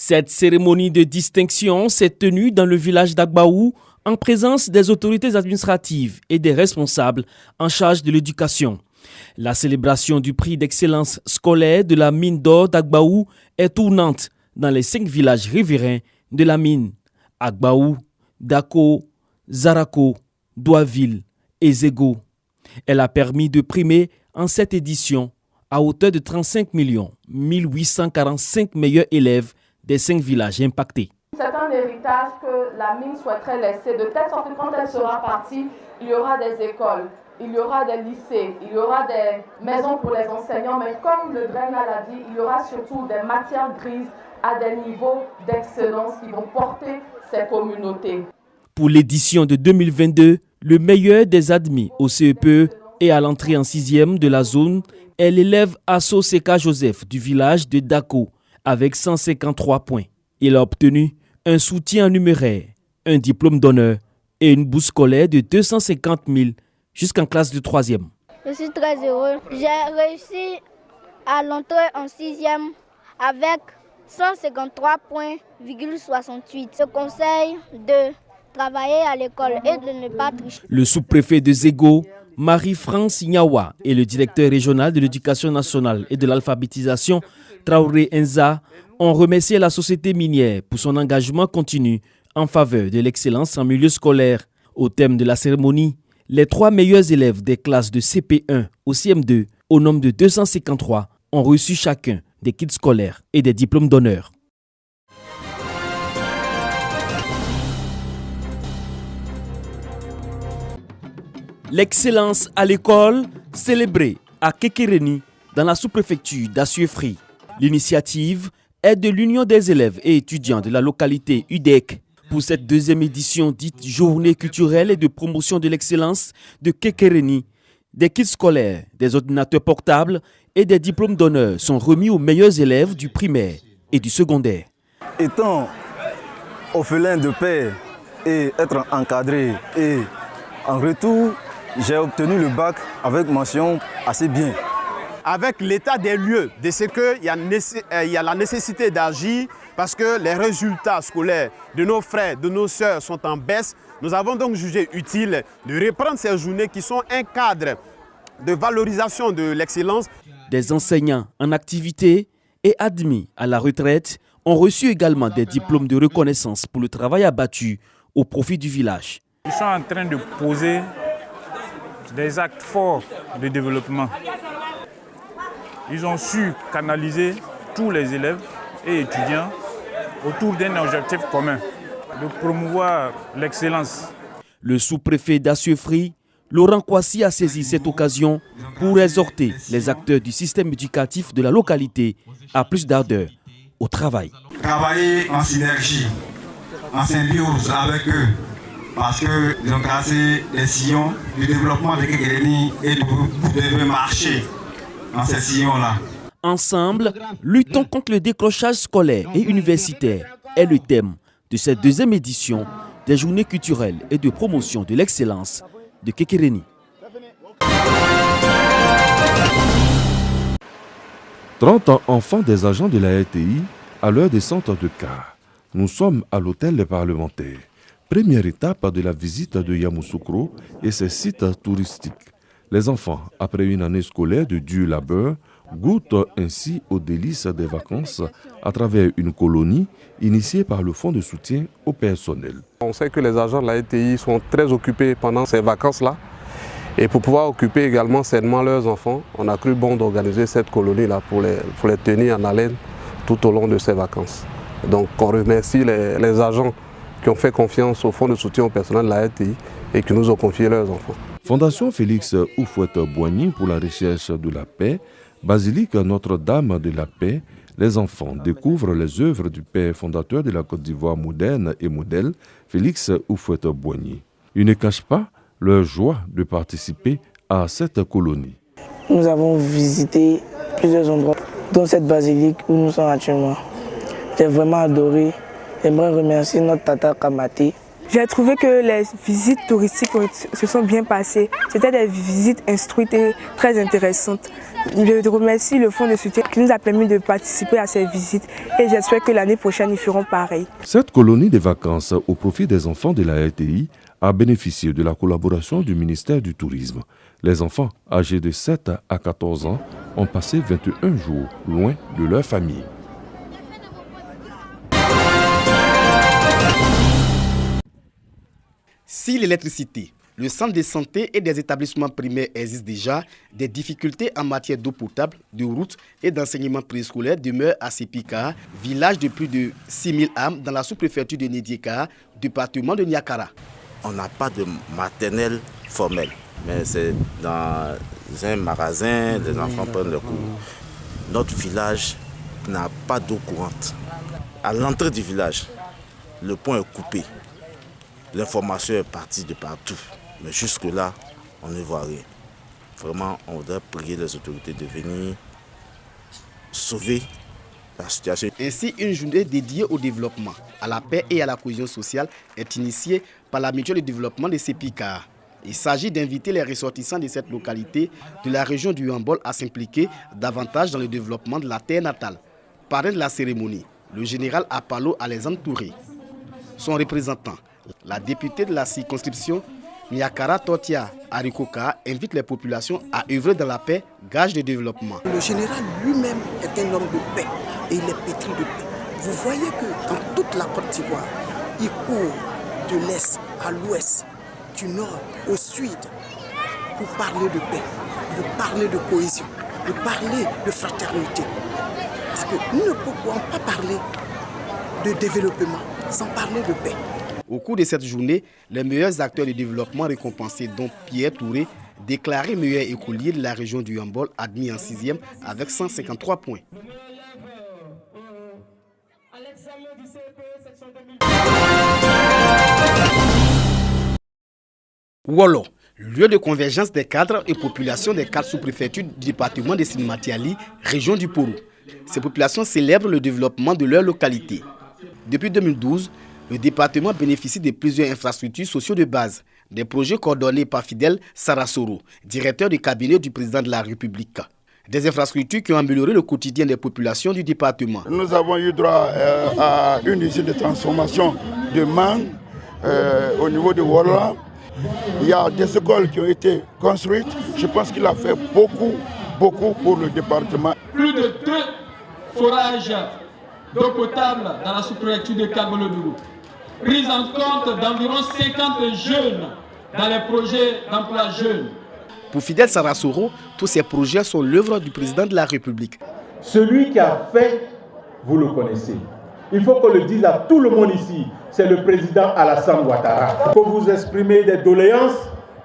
Cette cérémonie de distinction s'est tenue dans le village d'Agbaou en présence des autorités administratives et des responsables en charge de l'éducation. La célébration du prix d'excellence scolaire de la mine d'or d'Agbaou est tournante dans les 5 villages riverains de la mine: Agbaou, Dako, Zarako, Douaville et Zego. Elle a permis de primer en cette édition à hauteur de 35 845 meilleurs élèves des 5 villages impactés. C'est un héritage que la mine souhaiterait laisser, de telle sorte que quand elle sera partie, il y aura des écoles, il y aura des lycées, il y aura des maisons pour les enseignants, mais comme le Drengal l'a dit, il y aura surtout des matières grises à des niveaux d'excellence qui vont porter ces communautés. Pour l'édition de 2022, le meilleur des admis au CEPE et à l'entrée en 6e de la zone est l'élève Asso Seka Joseph du village de Dako avec 153 points. Il a obtenu un soutien en numéraire, un diplôme d'honneur et une bourse scolaire de 250 000 jusqu'en classe de 3e. Je suis très heureux. J'ai réussi à l'entrée en 6e avec 153 points,68. Je conseille de travailler à l'école et de ne pas tricher. Le sous-préfet de Zego, Marie-France Nyawa, et le directeur régional de l'éducation nationale et de l'alphabétisation, Traoré Enza, ont remercié la société minière pour son engagement continu en faveur de l'excellence en milieu scolaire. Au thème de la cérémonie, les 3 meilleurs élèves des classes de CP1 au CM2, au nombre de 253, ont reçu chacun des kits scolaires et des diplômes d'honneur. L'excellence à l'école célébrée à Kekereni dans la sous-préfecture d'Assuefri. L'initiative est de l'Union des élèves et étudiants de la localité UDEC pour cette 2e édition dite Journée culturelle et de promotion de l'excellence de Kekereni. Des kits scolaires, des ordinateurs portables et des diplômes d'honneur sont remis aux meilleurs élèves du primaire et du secondaire. Étant orphelin de père et être encadré, et en retour, j'ai obtenu le bac avec mention assez bien. Avec l'état des lieux, de ce qu'il y a la nécessité d'agir parce que les résultats scolaires de nos frères, de nos sœurs sont en baisse, nous avons donc jugé utile de reprendre ces journées qui sont un cadre de valorisation de l'excellence. Des enseignants en activité et admis à la retraite ont reçu également des diplômes de reconnaissance pour le travail abattu au profit du village. Ils sont en train de poser des actes forts de développement. Ils ont su canaliser tous les élèves et étudiants autour d'un objectif commun, de promouvoir l'excellence. Le sous-préfet d'Assuefri, Laurent Kwasi, a saisi cette occasion pour exhorter les acteurs du système éducatif de la localité à plus d'ardeur au travail. Travailler en synergie, en symbiose avec eux, parce qu'ils ont tracé des sillons du développement de Kekereni et vous devez marcher dans ces sillons-là. Ensemble, luttons contre le décrochage scolaire et universitaire est le thème de cette 2e édition des Journées culturelles et de promotion de l'excellence de Kekereni. 30 enfants des agents de la RTI à leur descente de car. Nous sommes à l'hôtel des parlementaires. Première étape de la visite de Yamoussoukro et ses sites touristiques. Les enfants, après une année scolaire de dur labeur, goûtent ainsi aux délices des vacances à travers une colonie initiée par le Fonds de soutien au personnel. On sait que les agents de la RTI sont très occupés pendant ces vacances-là. Et pour pouvoir occuper également sainement leurs enfants, on a cru bon d'organiser cette colonie-là pour les tenir en haleine tout au long de ces vacances. Donc on remercie les agents qui ont fait confiance au Fonds de soutien au personnel de la RTI et qui nous ont confié leurs enfants. Fondation Félix Houphouët-Boigny pour la recherche de la paix, Basilique Notre-Dame de la Paix, les enfants découvrent les œuvres du père fondateur de la Côte d'Ivoire moderne et modèle, Félix Houphouët-Boigny. Ils ne cachent pas leur joie de participer à cette colonie. Nous avons visité plusieurs endroits, dont cette basilique où nous sommes actuellement. J'ai vraiment adoré. J'aimerais remercier notre tata Kamati J'ai trouvé que les visites touristiques se sont bien passées. C'était des visites instruites et très intéressantes. Je remercie le Fonds de soutien qui nous a permis de participer à ces visites et j'espère que l'année prochaine, ils feront pareil. Cette colonie de vacances au profit des enfants de la RTI a bénéficié de la collaboration du ministère du Tourisme. Les enfants âgés de 7 à 14 ans ont passé 21 jours loin de leur famille. Si l'électricité, le centre de santé et des établissements primaires existent déjà, des difficultés en matière d'eau potable, de routes et d'enseignement préscolaire demeurent à Sepika, village de plus de 6000 âmes dans la sous-préfecture de Niédiéka, département de Niakara. On n'a pas de maternelle formelle, mais c'est dans un magasin, les enfants prennent le cours. Notre village n'a pas d'eau courante. À l'entrée du village, le pont est coupé. L'information est partie de partout, mais jusque-là, on ne voit rien. Vraiment, on voudrait prier les autorités de venir sauver la situation. Ainsi, une journée dédiée au développement, à la paix et à la cohésion sociale est initiée par la mutuelle de développement de Sepika. Il s'agit d'inviter les ressortissants de cette localité de la région du Yambol à s'impliquer davantage dans le développement de la terre natale. Parrain de la cérémonie, le général Apalo Alexandre Touré. Son représentant, la députée de la circonscription, Niakara Totia Arikoka, invite les populations à œuvrer dans la paix, gage de développement. Le général lui-même est un homme de paix et il est pétri de paix. Vous voyez que dans toute la Côte d'Ivoire, il court de l'est à l'ouest, du nord au sud, pour parler de paix, de parler de cohésion, de parler de fraternité. Parce que nous ne pouvons pas parler de développement sans parler de paix. Au cours de cette journée, les meilleurs acteurs de développement récompensés, dont Pierre Touré, déclaré meilleur écolier de la région du Yambol, admis en 6e avec 153 points. Wolo, lieu de convergence des cadres et populations des 4 sous-préfectures du département de Silimatiali, région du Porou. Ces populations célèbrent le développement de leur localité. Depuis 2012, le département bénéficie de plusieurs infrastructures sociales de base, des projets coordonnés par Fidel Sarasoro, directeur du cabinet du président de la République. Des infrastructures qui ont amélioré le quotidien des populations du département. Nous avons eu droit à une usine de transformation de mangue au niveau de Wolola. Il y a des écoles qui ont été construites. Je pense qu'il a fait beaucoup pour le département. Plus de 2 forages d'eau potable dans la sous-préfecture de Kagolodougou. Prise en compte d'environ 50 jeunes dans les projets d'emploi jeunes. Pour Fidel Sarasoro, tous ces projets sont l'œuvre du président de la République. Celui qui a fait, vous le connaissez. Il faut qu'on le dise à tout le monde ici. C'est le président Alassane Ouattara. Il faut vous exprimer des doléances.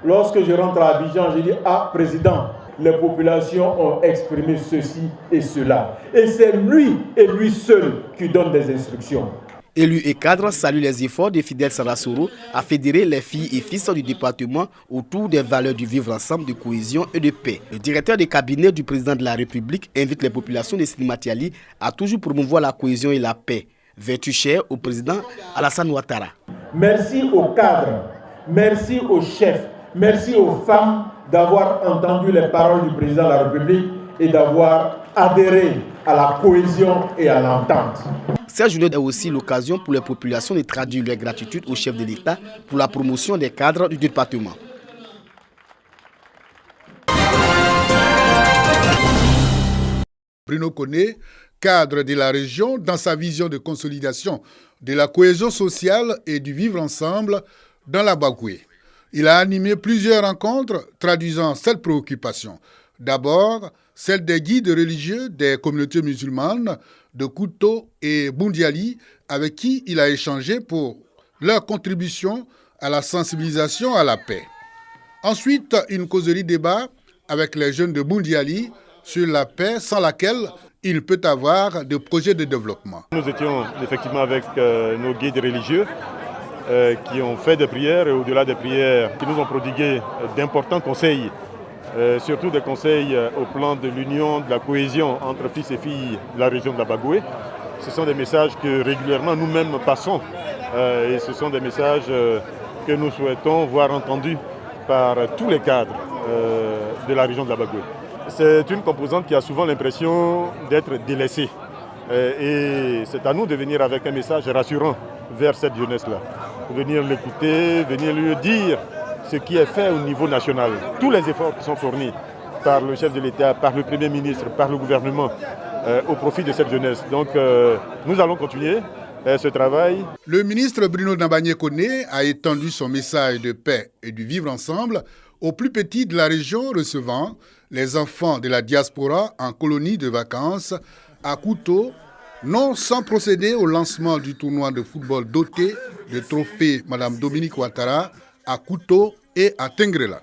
Lorsque je rentre à Abidjan, je dis « Ah, président, les populations ont exprimé ceci et cela. » Et c'est lui et lui seul qui donne des instructions. Élus et cadres saluent les efforts de Fidel Sarasoro à fédérer les filles et fils du département autour des valeurs du vivre ensemble, de cohésion et de paix. Le directeur des cabinets du président de la République invite les populations de Silimatiali à toujours promouvoir la cohésion et la paix. Vertu chère au président Alassane Ouattara. Merci aux cadres, merci aux chefs, merci aux femmes d'avoir entendu les paroles du président de la République et d'avoir adhéré à la cohésion et à l'entente. Cette journée est aussi l'occasion pour les populations de traduire leur gratitude au chef de l'État pour la promotion des cadres du département. Bruno Koné, cadre de la région, dans sa vision de consolidation de la cohésion sociale et du vivre ensemble dans la Bagoué. Il a animé plusieurs rencontres traduisant cette préoccupation. D'abord, celle des guides religieux des communautés musulmanes de Kouto et Boundiali, avec qui il a échangé pour leur contribution à la sensibilisation à la paix. Ensuite, une causerie débat avec les jeunes de Boundiali sur la paix sans laquelle il peut avoir de projets de développement. Nous étions effectivement avec nos guides religieux qui ont fait des prières et au-delà des prières, qui nous ont prodigué d'importants conseils. Surtout des conseils au plan de l'union, de la cohésion entre fils et filles de la région de la Bagoué. Ce sont des messages que régulièrement nous-mêmes passons et ce sont des messages que nous souhaitons voir entendus par tous les cadres de la région de la Bagoué. C'est une composante qui a souvent l'impression d'être délaissée et c'est à nous de venir avec un message rassurant vers cette jeunesse-là. Venir l'écouter, venir lui dire ce qui est fait au niveau national. Tous les efforts qui sont fournis par le chef de l'État, par le Premier ministre, par le gouvernement au profit de cette jeunesse. Donc nous allons continuer ce travail. Le ministre Bruno Nabagné-Koné a étendu son message de paix et du vivre ensemble aux plus petits de la région, recevant les enfants de la diaspora en colonie de vacances à Kouto, non sans procéder au lancement du tournoi de football doté de trophée Madame Dominique Ouattara à Kouto et à Tengrela.